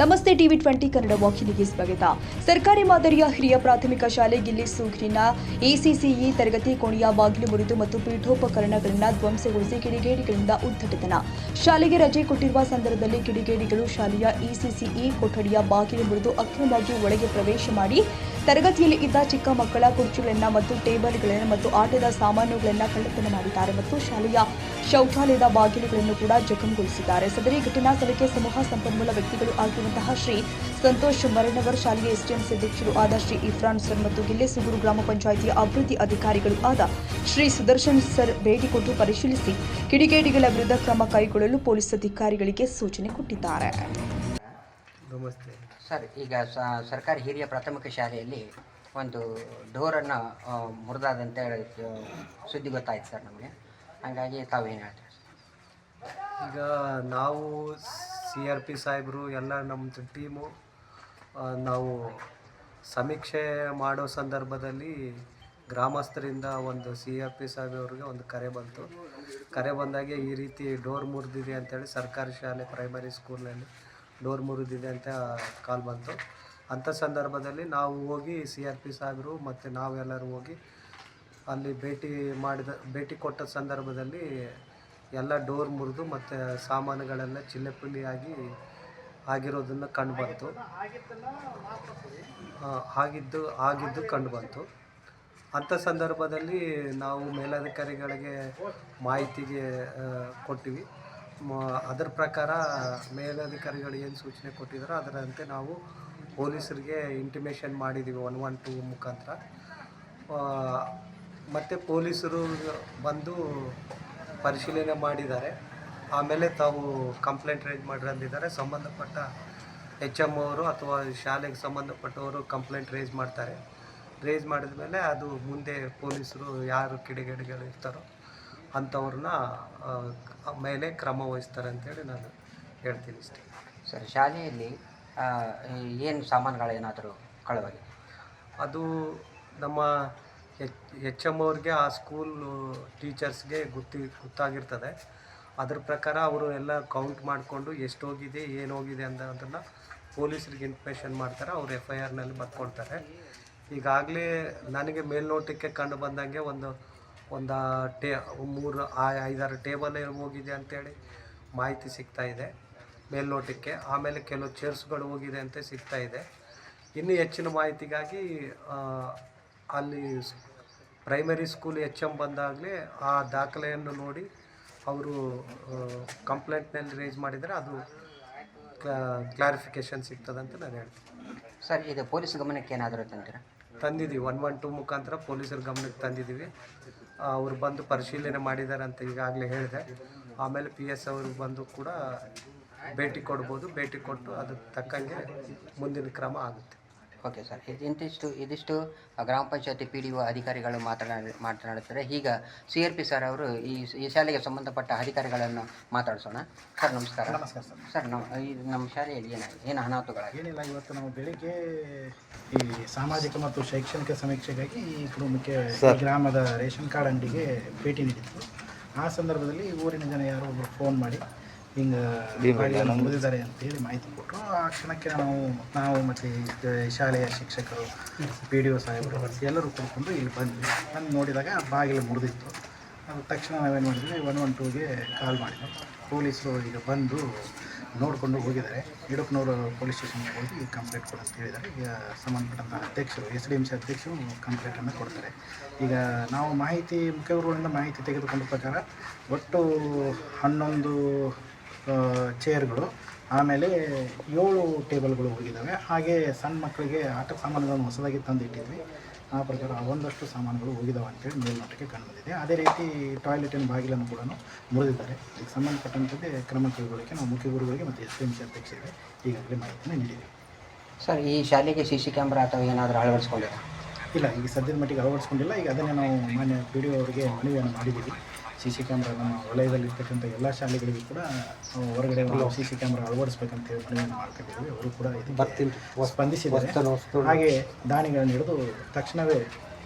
ನಮಸ್ತೆ ಟಿವಿ 20 ಕನ್ನಡ ವಾಹಿನಿಗೆ ಸ್ವಾಗತ. ಸರ್ಕಾರಿ ಮಾದರಿಯ ಹಿರಿಯ ಪ್ರಾಥಮಿಕ ಶಾಲೆ ಗಿಲ್ಲಿಸೂರಿನ ಎಸಿಸಿಇ ತರಗತಿ ಕೋಣೆಯ ಬಾಗಿಲು ಮುರಿದು ಮತ್ತು ಪೀಠೋಪಕರಣಗಳನ್ನು ಧ್ವಂಸಗೊಳಿಸಿ ಕಿಡಿಗೇಡಿಗಳಿಂದ ಉದ್ಧಟತನ. ಶಾಲೆಗೆ ರಜೆ ಕೊಟ್ಟಿರುವ ಸಂದರ್ಭದಲ್ಲಿ ಕಿಡಿಗೇಡಿಗಳು ಶಾಲೆಯ ಎಸಿಸಿಇ ಕೊಠಡಿಯ ಬಾಗಿಲು ಮುರಿದು ಅಕ್ರಮವಾಗಿ ಒಳಗೆ ಪ್ರವೇಶ ಮಾಡಿ ತರಗತಿಯಲ್ಲಿ ಇದ್ದ ಚಿಕ್ಕ ಮಕ್ಕಳ ಕುರ್ಚಿಗಳನ್ನು ಮತ್ತು ಟೇಬಲ್ಗಳನ್ನು ಮತ್ತು ಆಟದ ಸಾಮಾನುಗಳನ್ನು ಕಳ್ಳತನ ಮಾಡಿದ್ದಾರೆ ಮತ್ತು ಶಾಲೆಯ ಶೌಚಾಲಯದ ಬಾಗಿಲುಗಳನ್ನು ಕೂಡ ಜಖಂಗೊಳಿಸಿದ್ದಾರೆ. ಸದರಿ ಘಟನಾ ಸ್ಥಳಕ್ಕೆ ಸಮೂಹ ಸಂಪನ್ಮೂಲ ವ್ಯಕ್ತಿಗಳು ಆಗಿರುವಂತಹ ಶ್ರೀ ಸಂತೋಷ್ ಮರಣ್ಣವರ್, ಶಾಲೆಯ ಎಸ್ಡಿಎಂಸಿ ಅಧ್ಯಕ್ಷರು ಆದ ಶ್ರೀ ಇಫ್ರಾನ್ ಸರ್ ಮತ್ತು ಗಿಲ್ಲೆಸೂಗೂರು ಗ್ರಾಮ ಪಂಚಾಯಿತಿಯ ಅಭಿವೃದ್ಧಿ ಅಧಿಕಾರಿಗಳು ಆದ ಶ್ರೀ ಸುದರ್ಶನ್ ಸರ್ ಭೇಟಿ ಕೊಟ್ಟು ಪರಿಶೀಲಿಸಿ ಕಿಡಿಗೇಡಿಗಳ ವಿರುದ್ಧ ಕ್ರಮ ಕೈಗೊಳ್ಳಲು ಪೊಲೀಸ್ ಅಧಿಕಾರಿಗಳಿಗೆ ಸೂಚನೆ ಕೊಟ್ಟಿದ್ದಾರೆ. ನಮಸ್ತೆ ಸರ್, ಈಗ ಸರ್ಕಾರಿ ಹಿರಿಯ ಪ್ರಾಥಮಿಕ ಶಾಲೆಯಲ್ಲಿ ಒಂದು ಡೋರನ್ನು ಮುರಿದಾದಂತ ಸುದ್ದಿ ಗೊತ್ತಾಯ್ತು ಸರ್ ನಮಗೆ. ಹಾಗಾಗಿ ತಾವೇನು ಹೇಳ್ತೀರಿ? ಈಗ ನಾವು CRP ಸಾಹೇಬರು ಎಲ್ಲ ನಮ್ಮ ಟೀಮು ನಾವು ಸಮೀಕ್ಷೆ ಮಾಡೋ ಸಂದರ್ಭದಲ್ಲಿ ಗ್ರಾಮಸ್ಥರಿಂದ ಒಂದು CRP ಸಾಹೇಬ್ರಿಗೆ ಒಂದು ಕರೆ ಬಂದಾಗೆ ಈ ರೀತಿ ಡೋರ್ ಮುರಿದಿದೆ ಅಂತೇಳಿ ಸರ್ಕಾರಿ ಶಾಲೆ ಪ್ರೈಮರಿ ಸ್ಕೂಲ್ನಲ್ಲಿ ಡೋರ್ ಮುರಿದಿದೆ ಅಂತ ಕಾಲ್ ಬಂತು. ಅಂಥ ಸಂದರ್ಭದಲ್ಲಿ ನಾವು ಹೋಗಿ CRP ಸಾಹೇಬರು ಮತ್ತು ನಾವೆಲ್ಲರೂ ಹೋಗಿ ಅಲ್ಲಿ ಭೇಟಿ ಕೊಟ್ಟ ಸಂದರ್ಭದಲ್ಲಿ ಎಲ್ಲ ಡೋರ್ ಮುರಿದು ಮತ್ತು ಸಾಮಾನುಗಳೆಲ್ಲ ಚಿಲ್ಲೆಪಿಲ್ಲಿಯಾಗಿ ಆಗಿರೋದನ್ನು ಕಂಡುಬಂತು. ಆಗಿದ್ದು ಕಂಡುಬಂತು. ಅಂಥ ಸಂದರ್ಭದಲ್ಲಿ ನಾವು ಮೇಲಧಿಕಾರಿಗಳಿಗೆ ಮಾಹಿತಿಗೆ ಕೊಟ್ಟಿವಿ. ಅದರ ಪ್ರಕಾರ ಮೇಲಧಿಕಾರಿಗಳು ಏನು ಸೂಚನೆ ಕೊಟ್ಟಿದ್ದಾರೋ ಅದರಂತೆ ನಾವು ಪೊಲೀಸರಿಗೆ ಇಂಟಿಮೇಷನ್ ಮಾಡಿದ್ದೀವಿ 112 ಮುಖಾಂತರ. ಮತ್ತು ಪೊಲೀಸರು ಬಂದು ಪರಿಶೀಲನೆ ಮಾಡಿದ್ದಾರೆ. ಆಮೇಲೆ ತಾವು ಕಂಪ್ಲೇಂಟ್ ರೈಸ್ ಮಾಡಿರಂದಿದ್ದಾರೆ. ಸಂಬಂಧಪಟ್ಟ HM ಅವರು ಅಥವಾ ಶಾಲೆಗೆ ಸಂಬಂಧಪಟ್ಟವರು ಕಂಪ್ಲೇಂಟ್ ರೈಸ್ ಮಾಡ್ತಾರೆ. ರೈಸ್ ಮಾಡಿದ ಮೇಲೆ ಅದು ಮುಂದೆ ಪೊಲೀಸರು ಯಾರು ಕಿಡಿಗೇಡಿಗಳು ಇರ್ತಾರೋ ಅಂಥವ್ರನ್ನ ಮೇಲೆ ಕ್ರಮ ವಹಿಸ್ತಾರೆ ಅಂತೇಳಿ ನಾನು ಹೇಳ್ತೀನಿ ಇಷ್ಟೇ. ಸರ್, ಶಾಲೆಯಲ್ಲಿ ಏನು ಸಾಮಾನುಗಳೇನಾದರೂ ಕಳವಾಗಿದೆ? ಅದು ನಮ್ಮ HM ಅವ್ರಿಗೆ ಆ ಸ್ಕೂಲ್ ಟೀಚರ್ಸ್ಗೆ ಗೊತ್ತಾಗಿರ್ತದೆ. ಅದ್ರ ಪ್ರಕಾರ ಅವರು ಎಲ್ಲ ಕೌಂಟ್ ಮಾಡಿಕೊಂಡು ಎಷ್ಟು ಹೋಗಿದೆ ಏನು ಹೋಗಿದೆ ಅದನ್ನು ಪೊಲೀಸರಿಗೆ ಇನ್ಫಾರ್ಮೇಷನ್ ಮಾಡ್ತಾರೆ. ಅವರು FIRನಲ್ಲಿ ಬರ್ಕೊಳ್ತಾರೆ. ಈಗಾಗಲೇ ನನಗೆ ಮೇಲ್ನೋಟಕ್ಕೆ ಕಂಡು ಬಂದಂಗೆ ಒಂದು 3-5-6 ಟೇಬಲ್ ಹೋಗಿದೆ ಅಂತೇಳಿ ಮಾಹಿತಿ ಸಿಗ್ತಾಯಿದೆ ಮೇಲ್ನೋಟಕ್ಕೆ. ಆಮೇಲೆ ಕೆಲವು ಚೇರ್ಸ್ಗಳು ಹೋಗಿದೆ ಅಂತ ಸಿಗ್ತಾಯಿದೆ. ಇನ್ನೂ ಹೆಚ್ಚಿನ ಮಾಹಿತಿಗಾಗಿ ಅಲ್ಲಿ ಪ್ರೈಮರಿ ಸ್ಕೂಲ್ HM ಬಂದಾಗಲೇ ಆ ದಾಖಲೆಯನ್ನು ನೋಡಿ ಅವರು ಕಂಪ್ಲೇಂಟ್ನಲ್ಲಿ ರೈಸ್ ಮಾಡಿದರೆ ಅದು ಕ್ಲಾರಿಫಿಕೇಷನ್ ಸಿಗ್ತದಂತ ನಾನು ಹೇಳ್ತೀನಿ. ಸರ್, ಇದು ಪೊಲೀಸ್ ಗಮನಕ್ಕೆ ಏನಾದರೂ ತಂದಿದ್ದೀವಿ. 112 ಮುಖಾಂತರ ಪೊಲೀಸರ ಗಮನಕ್ಕೆ ತಂದಿದ್ದೀವಿ. ಅವರು ಬಂದು ಪರಿಶೀಲನೆ ಮಾಡಿದ್ದಾರೆ ಅಂತ ಈಗಾಗಲೇ ಹೇಳಿದೆ. ಆಮೇಲೆ PS ಅವರು ಬಂದು ಕೂಡ ಭೇಟಿ ಕೊಡ್ಬೋದು. ಭೇಟಿ ಕೊಟ್ಟು ಅದಕ್ಕೆ ತಕ್ಕಂಗೆ ಮುಂದಿನ ಕ್ರಮ ಆಗುತ್ತೆ. ಓಕೆ ಸರ್, ಇದಿಷ್ಟು ಗ್ರಾಮ ಪಂಚಾಯತಿ PDO ಅಧಿಕಾರಿಗಳು ಮಾತನಾಡುತ್ತಾರೆ. ಈಗ CRP ಸರ್ ಅವರು ಈ ಶಾಲೆಗೆ ಸಂಬಂಧಪಟ್ಟ ಅಧಿಕಾರಿಗಳನ್ನು ಮಾತಾಡಿಸೋಣ. ಸರ್, ನಮಸ್ಕಾರ. ನಮಸ್ಕಾರ ಸರ್. ಸರ್, ನಮ್ಮ ಶಾಲೆಯಲ್ಲಿ ಏನು ಅನಾಹುತಗಳಾಗಿದೆ? ಏನಿಲ್ಲ, ಇವತ್ತು ನಾವು ಬೆಳಿಗ್ಗೆ ಈ ಸಾಮಾಜಿಕ ಮತ್ತು ಶೈಕ್ಷಣಿಕ ಸಮೀಕ್ಷೆಗಾಗಿ ಈ ಕುಟುಂಬಕ್ಕೆ ಗ್ರಾಮದ ರೇಷನ್ ಕಾರ್ಡ್ ಅಂಗಡಿಗೆ ಭೇಟಿ ನೀಡಿತ್ತು. ಆ ಸಂದರ್ಭದಲ್ಲಿ ಊರಿನ ಜನ ಯಾರೋ ಒಬ್ಬರು ಫೋನ್ ಮಾಡಿ ಹಿಂಗೆ ಮುರಿದಿದ್ದಾರೆ ಅಂತೇಳಿ ಮಾಹಿತಿ ಕೊಟ್ಟರು. ಆ ಕ್ಷಣಕ್ಕೆ ನಾವು ಮತ್ತು ಶಾಲೆಯ ಶಿಕ್ಷಕರು, PDO ಸಾಹೇಬರು ಎಲ್ಲರೂ ಕೂತ್ಕೊಂಡು ಇಲ್ಲಿ ಬಂದ್ವಿ. ಬಂದು ನೋಡಿದಾಗ ಬಾಗಿಲು ಮುರಿದಿತ್ತು. ಅದು ತಕ್ಷಣ ನಾವೇನು ಮಾಡಿದ್ವಿ, 112ಗೆ ಕಾಲ್ ಮಾಡಿದ್ವಿ. ಪೊಲೀಸರು ಈಗ ಬಂದು ನೋಡಿಕೊಂಡು ಹೋಗಿದ್ದಾರೆ. ಇಡಕ್ನೂರು ಪೊಲೀಸ್ ಸ್ಟೇಷನ್ಗೆ ಹೋಗಿ ಕಂಪ್ಲೇಂಟ್ ಕೊಡು ಅಂತ ಹೇಳಿದ್ದಾರೆ. ಈಗ ಸಂಬಂಧಪಟ್ಟಂಥ ಅಧ್ಯಕ್ಷರು, SDMC ಅಧ್ಯಕ್ಷರು ಕಂಪ್ಲೇಂಟನ್ನು ಕೊಡ್ತಾರೆ. ಈಗ ನಾವು ಮುಖ್ಯಗಳಿಂದ ಮಾಹಿತಿ ತೆಗೆದುಕೊಂಡ ಪ್ರಕಾರ ಒಟ್ಟು 11 ಚೇರ್ಗಳು, ಆಮೇಲೆ 7 ಟೇಬಲ್ಗಳು ಹೋಗಿದ್ದಾವೆ. ಹಾಗೆ ಸಣ್ಣ ಮಕ್ಕಳಿಗೆ ಆಟ ಸಾಮಾನುಗಳನ್ನು ಹೊಸದಾಗಿ ತಂದು ಇಟ್ಟಿದ್ವಿ. ಆ ಪ್ರಕಾರ ಒಂದಷ್ಟು ಸಾಮಾನುಗಳು ಹೋಗಿದ್ದಾವೆ ಅಂತೇಳಿ ಮೇಲ್ನೋಟಕ್ಕೆ ಕಂಡುಬಂದಿದೆ. ಅದೇ ರೀತಿ ಟಾಯ್ಲೆಟಿನ ಬಾಗಿಲನ್ನು ಕೂಡ ಮುರಿದಿದ್ದಾರೆ. ಇದಕ್ಕೆ ಸಂಬಂಧಪಟ್ಟಂತೆ ಕ್ರಮ ಕೈಗೊಳ್ಳೋಕ್ಕೆ ನಾವು ಮುಖ್ಯ ಗುರುಗಳಿಗೆ ಮತ್ತು SDMC ಅಧ್ಯಕ್ಷರಿಗೆ ಈಗಾಗಲೇ ಮಾಹಿತಿಯನ್ನು ನೀಡಿದ್ದೀವಿ. ಸರ್, ಈ ಶಾಲೆಗೆ CC ಕ್ಯಾಮ್ರಾ ಅಥವಾ ಏನಾದರೂ ಅಳವಡಿಸ್ಕೊಂಡಿಲ್ಲ? ಇಲ್ಲ, ಈಗ ಸದ್ಯದ ಮಟ್ಟಿಗೆ ಅಳವಡಿಸ್ಕೊಂಡಿಲ್ಲ. ಈಗ ಅದನ್ನೇ ನಾವು ಮಾನ್ಯ PDO ಅವರಿಗೆ ಮನವಿಯನ್ನು ಮಾಡಿದ್ದೀವಿ. CC ಕ್ಯಾಮ್ರಾ ನಮ್ಮ ವಲಯದಲ್ಲಿರ್ತಕ್ಕಂಥ ಎಲ್ಲ ಶಾಲೆಗಳಿಗೂ ಕೂಡ ಹೊರಗಡೆ CC ಕ್ಯಾಮ್ರಾ ಅಳವಡಿಸ್ಬೇಕಂತೇಳಿ ಮನವಿಯನ್ನು ಮಾಡ್ಕೊಂಡಿದ್ದೀವಿ. ಅವರು ಕೂಡ ಇದಕ್ಕೆ ಸ್ಪಂದಿಸಿದ್ದಾರೆ. ಹಾಗೆ ದಾನಿಗಳನ್ನು ಹಿಡಿದು ತಕ್ಷಣವೇ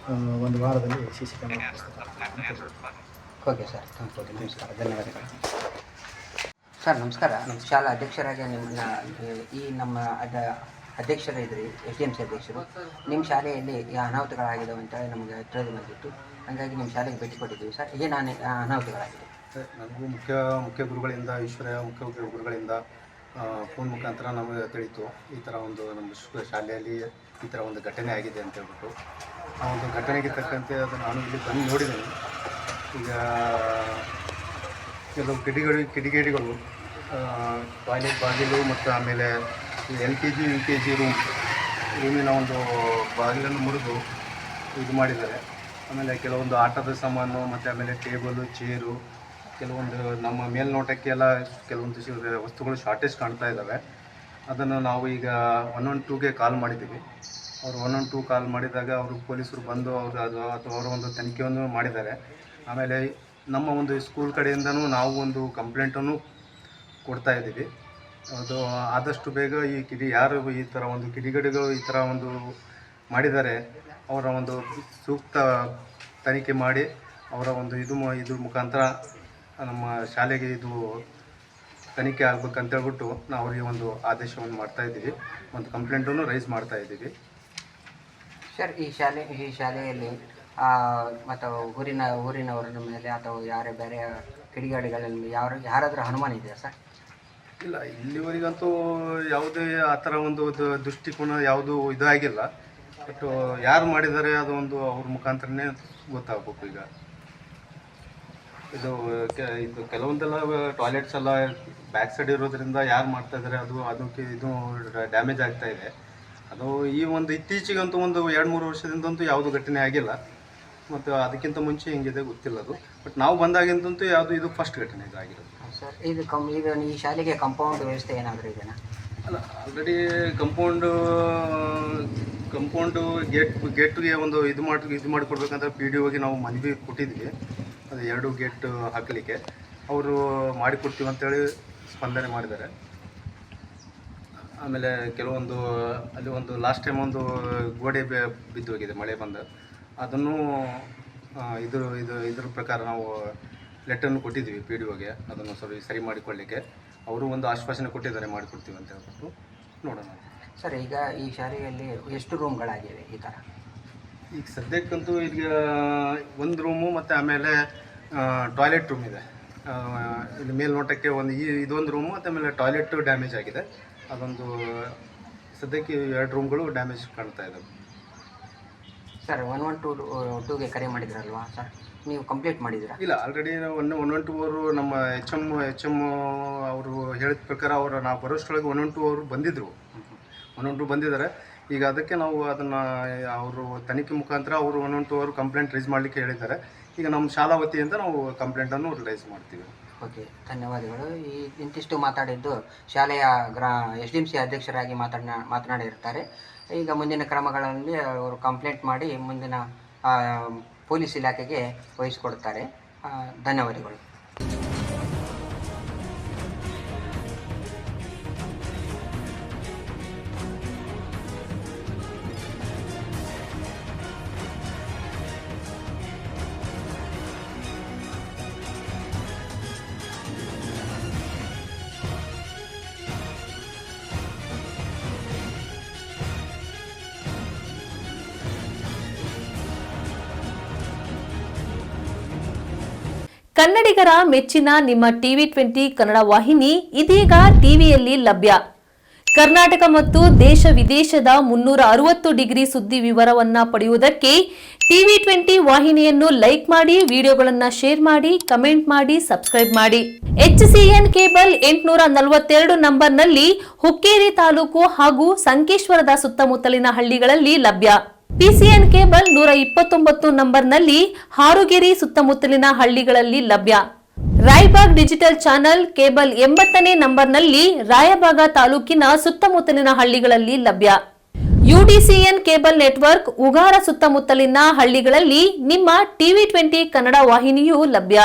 ಒಂದು ವಾರದಲ್ಲಿ CC ಕ್ಯಾಮ್ರಾ ಓಕೆ ಸರ್, ನಮಸ್ಕಾರ, ಧನ್ಯವಾದಗಳು. ಸರ್ ನಮಸ್ಕಾರ. ಶಾಲಾ ಅಧ್ಯಕ್ಷರಾಗಿ ನಿಮ್ಮನ್ನ ಈ ನಮ್ಮ ಅಧ್ಯಕ್ಷರು ಇದ್ರಿ, SDMC ಅಧ್ಯಕ್ಷರು, ನಿಮ್ಮ ಶಾಲೆಯಲ್ಲಿ ಈ ಅನಾಹುತಗಳಾಗಿದ್ದಾವೆ ಅಂತೇಳಿ ನಮಗೆ ತಿಳಿದು ಬಂದಿತ್ತು. ಹಾಗಾಗಿ ನಿಮ್ಮ ಶಾಲೆಗೆ ಭೇಟಿ ಕೊಟ್ಟಿದ್ದೀವಿ ಸರ್. ಏನು ಅನಾಹುತಗಳಾಗಿದೆ? ನನಗೂ ಮುಖ್ಯ ಗುರುಗಳಿಂದ, ಈಶ್ವರಯ್ಯ ಮುಖ್ಯ ಗುರುಗಳಿಂದ ಫೋನ್ ಮುಖಾಂತರ ನಮಗೆ ತಿಳಿತು, ಈ ಥರ ಒಂದು ನಮ್ಮ ಶಾಲೆಯಲ್ಲಿ ಈ ಥರ ಒಂದು ಘಟನೆ ಆಗಿದೆ ಅಂತ ಹೇಳ್ಬಿಟ್ಟು. ಆ ಒಂದು ಘಟನೆಗೆ ತಕ್ಕಂತೆ ಅದು ನಾನು ಇಲ್ಲಿ ಬಂದು ನೋಡಿದ್ದೀನಿ. ಈಗ ಕೆಲವು ಕಿಡಿಗೇಡಿಗಳು ಟಾಯ್ಲೆಟ್ ಬಾಗಿಲು ಮತ್ತು ಆಮೇಲೆ LKG UKG ರೂಮಿನ ಒಂದು ಬಾಗಿಲನ್ನು ಮುರಿದು ಇದು ಮಾಡಿದ್ದಾರೆ. ಆಮೇಲೆ ಕೆಲವೊಂದು ಆಟದ ಸಾಮಾನು ಮತ್ತು ಆಮೇಲೆ ಟೇಬಲು, ಚೇರು, ಕೆಲವೊಂದು ನಮ್ಮ ಮೇಲ್ನೋಟಕ್ಕೆಲ್ಲ ಕೆಲವೊಂದು ವಸ್ತುಗಳು ಶಾರ್ಟೇಜ್ ಕಾಣ್ತಾ ಇದ್ದಾವೆ. ಅದನ್ನು ನಾವು ಈಗ 112ಗೆ ಕಾಲ್ ಮಾಡಿದ್ದೀವಿ. ಅವರು 112 ಕಾಲ್ ಮಾಡಿದಾಗ ಅವರು ಪೊಲೀಸರು ಬಂದು ಅವರ ಒಂದು ತನಿಖೆಯನ್ನು ಮಾಡಿದ್ದಾರೆ. ಆಮೇಲೆ ನಮ್ಮ ಒಂದು ಸ್ಕೂಲ್ ಕಡೆಯಿಂದನೂ ನಾವು ಒಂದು ಕಂಪ್ಲೇಂಟನ್ನು ಕೊಡ್ತಾ ಇದ್ದೀವಿ. ಅದು ಆದಷ್ಟು ಬೇಗ ಯಾರು ಈ ಥರ ಒಂದು ಕಿಡಿಗೇಡಿಗಳು ಈ ಥರ ಒಂದು ಮಾಡಿದ್ದಾರೆ ಅವರ ಒಂದು ಸೂಕ್ತ ತನಿಖೆ ಮಾಡಿ ಅವರ ಒಂದು ಇದ್ರ ಮುಖಾಂತರ ನಮ್ಮ ಶಾಲೆಗೆ ಇದು ತನಿಖೆ ಆಗ್ಬೇಕಂತೇಳ್ಬಿಟ್ಟು ನಾವು ಅವರಿಗೆ ಒಂದು ಆದೇಶವನ್ನು ಮಾಡ್ತಾಯಿದ್ದೀವಿ, ಒಂದು ಕಂಪ್ಲೇಂಟನ್ನು ರೈಸ್ ಮಾಡ್ತಾ ಇದ್ದೀವಿ. ಸರ್, ಈ ಶಾಲೆಯಲ್ಲಿ ಮತ್ತು ಊರಿನವರ ಮೇಲೆ ಅಥವಾ ಯಾರೇ ಬೇರೆ ಕಿಡಿಗಾಡಿಗಳಲ್ಲಿ ಯಾರಾದರೂ ಅನುಮಾನ ಇದೆಯಾ ಸರ್? ಇಲ್ಲ, ಇಲ್ಲಿವರೆಗಂತೂ ಯಾವುದೇ ಆ ಥರ ಒಂದು ದೃಷ್ಟಿಕೋನ ಯಾವುದು ಇದಾಗಿಲ್ಲ. ಬಟ್ ಯಾರು ಮಾಡಿದ್ದಾರೆ ಅದು ಒಂದು ಅವ್ರ ಮುಖಾಂತರನೇ ಗೊತ್ತಾಗಬೇಕು. ಈಗ ಇದು ಕೆಲವೊಂದೆಲ್ಲ ಟಾಯ್ಲೆಟ್ಸ್ ಎಲ್ಲ ಬ್ಯಾಕ್ ಸೈಡ್ ಇರೋದ್ರಿಂದ ಯಾರು ಮಾಡ್ತಾ ಇದ್ದಾರೆ ಅದಕ್ಕೆ ಇದು ಡ್ಯಾಮೇಜ್ ಆಗ್ತಾ ಇದೆ. ಅದು ಈ ಒಂದು ಇತ್ತೀಚೆಗಂತೂ ಒಂದು 2-3 ವರ್ಷದಿಂದಂತೂ ಯಾವುದು ಘಟನೆ ಆಗಿಲ್ಲ. ಮತ್ತು ಅದಕ್ಕಿಂತ ಮುಂಚೆ ಹಿಂಗಿದೆ ಗೊತ್ತಿಲ್ಲ ಅದು. ಬಟ್ ನಾವು ಬಂದಾಗಿಂತಂತೂ ಇದು ಫಸ್ಟ್ ಘಟನೆ ಇದಾಗಿರೋದು ಸರ್. ಈಗ ಈ ಶಾಲೆಗೆ ಕಾಂಪೌಂಡ್ ವ್ಯವಸ್ಥೆ ಏನಾದರೂ ಇದೆಯಾ? ಅಲ್ಲ, ಆಲ್ರೆಡಿ ಕಂಪೌಂಡು ಗೇಟ್ಗೆ ಒಂದು ಇದು ಮಾಡಿಕೊಡ್ಬೇಕಂತ PDOಗೆ ನಾವು ಮನವಿ ಕೊಟ್ಟಿದ್ವಿ. ಅದು 2 ಗೇಟ್ ಹಾಕಲಿಕ್ಕೆ ಅವರು ಮಾಡಿಕೊಡ್ತೀವಿ ಅಂತೇಳಿ ಸ್ಪಂದನೆ ಮಾಡಿದ್ದಾರೆ. ಆಮೇಲೆ ಕೆಲವೊಂದು ಅಲ್ಲಿ ಒಂದು ಲಾಸ್ಟ್ ಟೈಮ್ ಒಂದು ಗೋಡೆ ಬಿದ್ದೋಗಿದೆ ಮಳೆ ಬಂದು. ಅದನ್ನು ಇದ್ರ ಪ್ರಕಾರ ನಾವು ಲೆಟರ್ನು ಕೊಟ್ಟಿದ್ದೀವಿ PDOಗೆ, ಅದನ್ನು ಸರಿ ಮಾಡಿಕೊಳ್ಳಿಕ್ಕೆ. ಅವರು ಒಂದು ಆಶ್ವಾಸನೆ ಕೊಟ್ಟಿದ್ದಾರೆ, ಮಾಡಿಕೊಡ್ತೀವಿ ಅಂತ ಹೇಳ್ಬಿಟ್ಟು. ನೋಡೋಣ ಸರ್. ಈಗ ಈ ಶಾಲೆಯಲ್ಲಿ ಎಷ್ಟು ರೂಮ್ಗಳಾಗಿವೆ ಈ ಥರ? ಈಗ ಸದ್ಯಕ್ಕಂತೂ ಈಗ 1 ರೂಮು ಮತ್ತು ಆಮೇಲೆ ಟಾಯ್ಲೆಟ್ ರೂಮ್ ಇದೆ. ಇಲ್ಲಿ ಮೇಲ್ನೋಟಕ್ಕೆ ಇದೊಂದು ರೂಮು ಮತ್ತು ಆಮೇಲೆ ಟಾಯ್ಲೆಟ್ ಡ್ಯಾಮೇಜ್ ಆಗಿದೆ. ಅದೊಂದು ಸದ್ಯಕ್ಕೆ 2 ರೂಮ್ಗಳು ಡ್ಯಾಮೇಜ್ ಕಾಣ್ತಾ ಇದ್ದಾವೆ. ಸರ್, 112ಗೆ ಕರೆ ಮಾಡಿದ್ರಲ್ವಾ ಸರ್? ನೀವು ಕಂಪ್ಲೇಂಟ್ ಮಾಡಿದ್ದೀರಾ? ಇಲ್ಲ, ಆಲ್ರೆಡಿ 112 ಅವರು ನಮ್ಮ HM ಅವರು ಹೇಳಿದ ಪ್ರಕಾರ ನಾವು ಬರೋಷ್ಟರೊಳಗೆ 112 ಅವರು ಬಂದಿದ್ದರು. 112 ಬಂದಿದ್ದಾರೆ. ಈಗ ಅದಕ್ಕೆ ನಾವು ಅದನ್ನು ಅವರು ತನಿಖೆ ಮುಖಾಂತರ ಅವರು 112 ಅವರು ಕಂಪ್ಲೇಂಟ್ ರೈಸ್ ಮಾಡಲಿಕ್ಕೆ ಹೇಳಿದ್ದಾರೆ. ಈಗ ನಮ್ಮ ಶಾಲಾ ವತಿಯಿಂದ ನಾವು ಕಂಪ್ಲೇಂಟನ್ನು ರೈಸ್ ಮಾಡ್ತೀವಿ. ಓಕೆ, ಧನ್ಯವಾದಗಳು. ಇಂತಿಷ್ಟು ಮಾತಾಡಿದ್ದು ಶಾಲೆಯ SDMC ಅಧ್ಯಕ್ಷರಾಗಿ ಮಾತನಾಡಿರ್ತಾರೆ. ಈಗ ಮುಂದಿನ ಕ್ರಮಗಳಲ್ಲಿ ಅವರು ಕಂಪ್ಲೇಂಟ್ ಮಾಡಿ ಮುಂದಿನ ಪೊಲೀಸ್ ಇಲಾಖೆಗೆ ವಹಿಸಿಕೊಡುತ್ತಾರೆ. ಧನ್ಯವಾದಗಳು. ಕನ್ನಡಿಗರ ಮೆಚ್ಚಿನ ನಿಮ್ಮ TV20 ಕನ್ನಡ ವಾಹಿನಿ ಇದೀಗ ಟಿವಿಯಲ್ಲಿ ಲಭ್ಯ. ಕರ್ನಾಟಕ ಮತ್ತು ದೇಶ ವಿದೇಶದ 360 ಡಿಗ್ರಿ ಸುದ್ದಿ ವಿವರವನ್ನ ಪಡೆಯುವುದಕ್ಕೆ TV20 ವಾಹಿನಿಯನ್ನು ಲೈಕ್ ಮಾಡಿ, ವಿಡಿಯೋಗಳನ್ನು ಶೇರ್ ಮಾಡಿ, ಕಮೆಂಟ್ ಮಾಡಿ, ಸಬ್ಸ್ಕ್ರೈಬ್ ಮಾಡಿ. HCN ಕೇಬಲ್ 842 ನಂಬರ್ನಲ್ಲಿ ಹುಕ್ಕೇರಿ ತಾಲೂಕು ಹಾಗೂ ಸಂಕೇಶ್ವರದ ಸುತ್ತಮುತ್ತಲಿನ ಹಳ್ಳಿಗಳಲ್ಲಿ ಲಭ್ಯ. PCN ಕೇಬಲ್ 129 ನಂಬರ್ನಲ್ಲಿ ಹಾರುಗೆರೆ ಸುತ್ತಮುತ್ತಲಿನ ಹಳ್ಳಿಗಳಲ್ಲಿ ಲಭ್ಯ. ರಾಯಬಾಗ್ ಡಿಜಿಟಲ್ ಚಾನೆಲ್ ಕೇಬಲ್ 80ನೇ ನಂಬರ್ನಲ್ಲಿ ರಾಯಬಾಗ ತಾಲೂಕಿನ ಸುತ್ತಮುತ್ತಲಿನ ಹಳ್ಳಿಗಳಲ್ಲಿ ಲಭ್ಯ. UDCN ಕೇಬಲ್ ನೆಟ್ವರ್ಕ್ ಉಗಾರ ಸುತ್ತಮುತ್ತಲಿನ ಹಳ್ಳಿಗಳಲ್ಲಿ ನಿಮ್ಮ TV20 ಕನ್ನಡ ವಾಹಿನಿಯೂ ಲಭ್ಯ.